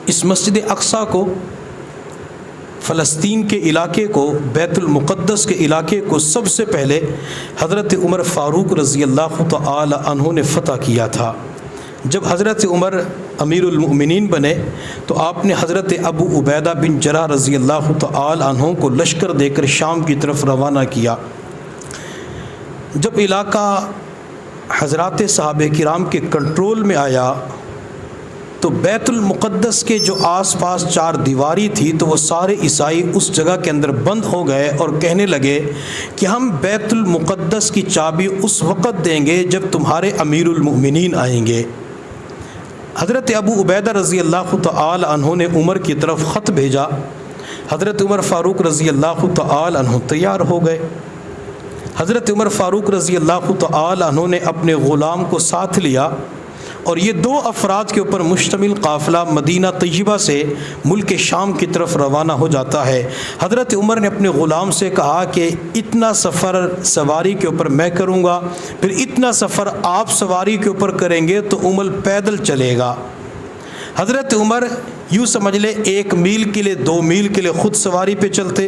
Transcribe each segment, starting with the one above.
اس مسجد اقصیٰ کو، فلسطین کے علاقے کو، بیت المقدس کے علاقے کو سب سے پہلے حضرت عمر فاروق رضی اللہ تعالی عنہ نے فتح کیا تھا۔ جب حضرت عمر امیر المؤمنین بنے تو آپ نے حضرت ابو عبیدہ بن جراح رضی اللہ تعالی عنہ کو لشکر دے کر شام کی طرف روانہ کیا۔ جب علاقہ حضرات صحابہ کرام کے کنٹرول میں آیا تو بیت المقدس کے جو آس پاس چار دیواری تھی تو وہ سارے عیسائی اس جگہ کے اندر بند ہو گئے اور کہنے لگے کہ ہم بیت المقدس کی چابی اس وقت دیں گے جب تمہارے امیر المؤمنین آئیں گے۔ حضرت ابو عبیدہ رضی اللہ تعالی عنہ نے عمر کی طرف خط بھیجا۔ حضرت عمر فاروق رضی اللہ تعالی عنہ تیار ہو گئے۔ حضرت عمر فاروق رضی اللہ تعالی عنہ نے اپنے غلام کو ساتھ لیا اور یہ دو افراد کے اوپر مشتمل قافلہ مدینہ طیبہ سے ملک شام کی طرف روانہ ہو جاتا ہے۔ حضرت عمر نے اپنے غلام سے کہا کہ اتنا سفر سواری کے اوپر میں کروں گا، پھر اتنا سفر آپ سواری کے اوپر کریں گے تو عمر پیدل چلے گا۔ حضرت عمر یوں سمجھ لے 1 میل کے لیے 2 میل کے لیے خود سواری پہ چلتے،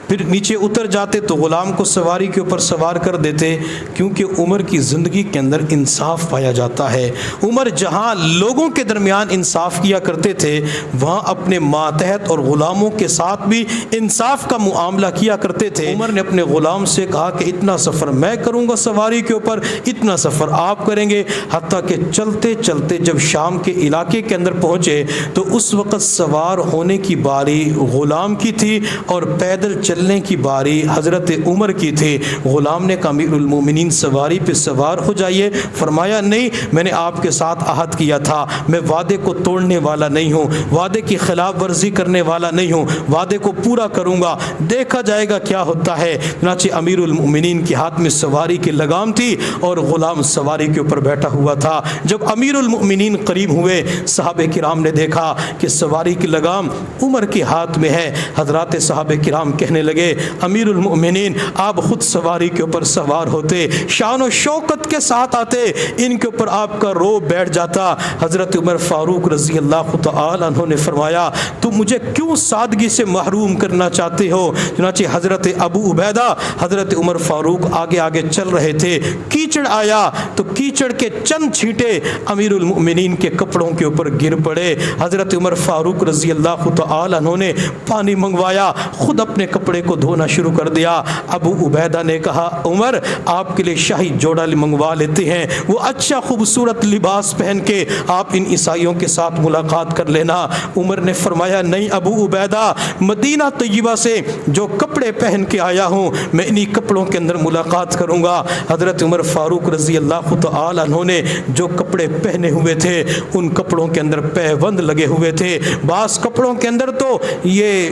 پھر نیچے اتر جاتے تو غلام کو سواری کے اوپر سوار کر دیتے، کیونکہ عمر کی زندگی کے اندر انصاف پایا جاتا ہے۔ عمر جہاں لوگوں کے درمیان انصاف کیا کرتے تھے وہاں اپنے ماتحت اور غلاموں کے ساتھ بھی انصاف کا معاملہ کیا کرتے تھے۔ عمر نے اپنے غلام سے کہا کہ اتنا سفر میں کروں گا سواری کے اوپر، اتنا سفر آپ کریں گے، حتیٰ کہ چلتے چلتے جب شام کے علاقے کے اندر پہنچے تو اس وقت سوار ہونے کی باری غلام کی تھی اور پیدل چلنے کی باری حضرت عمر کی تھی۔ غلام نے کہا امیر المومنین سواری پہ سوار ہو جائیے۔ فرمایا نہیں، میں نے آپ کے ساتھ عہد کیا تھا، میں وعدے کو توڑنے والا نہیں ہوں، وعدے کی خلاف ورزی کرنے والا نہیں ہوں، وعدے کو پورا کروں گا، دیکھا جائے گا کیا ہوتا ہے۔ چنانچہ امیر المومنین کے ہاتھ میں سواری کی لگام تھی اور غلام سواری کے اوپر بیٹھا ہوا تھا۔ جب امیر المومنین قریب ہوئے صحابہ کرام نے دیکھا کہ سواری کی لگام عمر کے ہاتھ میں ہے۔ حضرات صحابہ کرام کہنے لگے امیر المؤمنین آپ خود سواری کے اوپر سوار ہوتے، شان و شوکت کے ساتھ آتے، ان کے اوپر آپ کا رو بیٹھ جاتا۔ حضرت عمر فاروق رضی اللہ تعالی عنہ نے فرمایا تم مجھے کیوں سادگی سے محروم کرنا چاہتے ہو؟ چنانچہ حضرت ابو عبیدہ حضرت عمر فاروق آگے آگے چل رہے تھے، کیچڑ آیا تو کیچڑ کے چند چھینٹے امیر المؤمنین کے کپڑوں کے اوپر گر پڑے۔ حضرت عمر فاروق رضی اللہ تعالی عنہ نے پانی منگوایا، خود اپنے کپڑے کو دھونا شروع کر دیا۔ ابو عبیدہ نے کہا عمر آپ کے لیے شاہی جوڑا منگوا لیتے ہیں، وہ اچھا خوبصورت لباس پہن کے آپ ان عیسائیوں کے ساتھ ملاقات کر لینا۔ عمر نے فرمایا نہیں ابو عبیدہ، مدینہ طیبہ سے جو کپڑے پہن کے آیا ہوں میں انہی کپڑوں کے اندر ملاقات کروں گا۔ حضرت عمر فاروق رضی اللہ تعالی عنہ نے جو کپڑے پہنے ہوئے تھے ان کپڑوں کے اندر پیوند لگے ہوئے تھے، بعض کپڑوں کے اندر تو یہ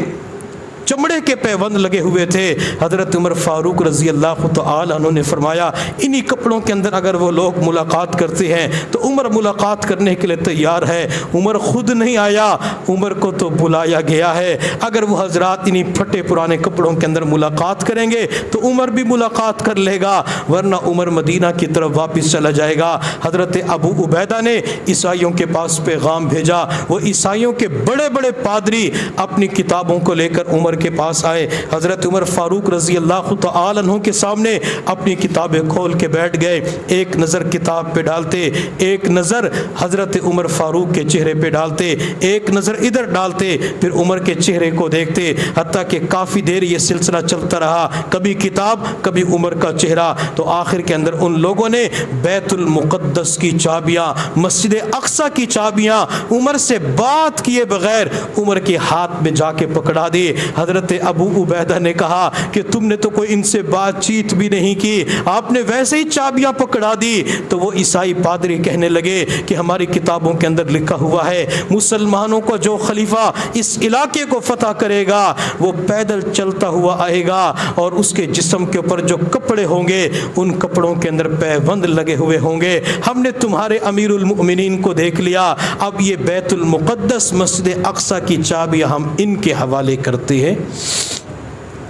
چمڑے کے پیوند لگے ہوئے تھے۔ حضرت عمر فاروق رضی اللہ تعالی عنہ نے فرمایا انہی کپڑوں کے اندر اگر وہ لوگ ملاقات کرتے ہیں تو عمر ملاقات کرنے کے لیے تیار ہے۔ عمر خود نہیں آیا، عمر کو تو بلایا گیا ہے۔ اگر وہ حضرات انہی پھٹے پرانے کپڑوں کے اندر ملاقات کریں گے تو عمر بھی ملاقات کر لے گا، ورنہ عمر مدینہ کی طرف واپس چلا جائے گا۔ حضرت ابو عبیدہ نے عیسائیوں کے پاس پیغام بھیجا، وہ عیسائیوں کے بڑے بڑے پادری اپنی کتابوں کو لے کر عمر کے پاس آئے۔ حضرت عمر فاروق رضی اللہ تعالی عنہ کے سامنے اپنی کتابیں کھول کے بیٹھ گئے، ایک نظر کتاب پہ ڈالتے، ایک نظر حضرت عمر فاروق کے چہرے پہ ڈالتے، ایک نظر ادھر ڈالتے، پھر عمر کے چہرے کو دیکھتے، حتیٰ کہ کافی دیر یہ سلسلہ چلتا رہا، کبھی کتاب کبھی عمر کا چہرہ۔ تو آخر کے اندر ان لوگوں نے بیت المقدس کی چابیاں، مسجد اقصیٰ کی چابیاں عمر سے بات کیے بغیر عمر کے ہاتھ میں جا کے پکڑا دی۔ حضرت ابو عبیدہ نے کہا کہ تم نے تو کوئی ان سے بات چیت بھی نہیں کی، آپ نے ویسے ہی چابیاں پکڑا دی۔ تو وہ عیسائی پادری کہنے لگے کہ ہماری کتابوں کے اندر لکھا ہوا ہے مسلمانوں کو جو خلیفہ اس علاقے کو فتح کرے گا وہ پیدل چلتا ہوا آئے گا اور اس کے جسم کے اوپر جو کپڑے ہوں گے ان کپڑوں کے اندر پیوند لگے ہوئے ہوں گے۔ ہم نے تمہارے امیر المؤمنین کو دیکھ لیا، اب یہ بیت المقدس مسجد اقصیٰ کی چابیاں ہم ان کے حوالے کرتے ہیں۔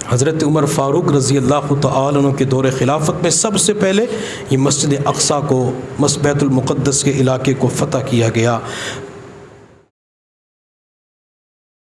حضرت عمر فاروق رضی اللہ تعالی عنہ کے دور خلافت میں سب سے پہلے یہ مسجد اقصیٰ کو، بیت المقدس کے علاقے کو فتح کیا گیا۔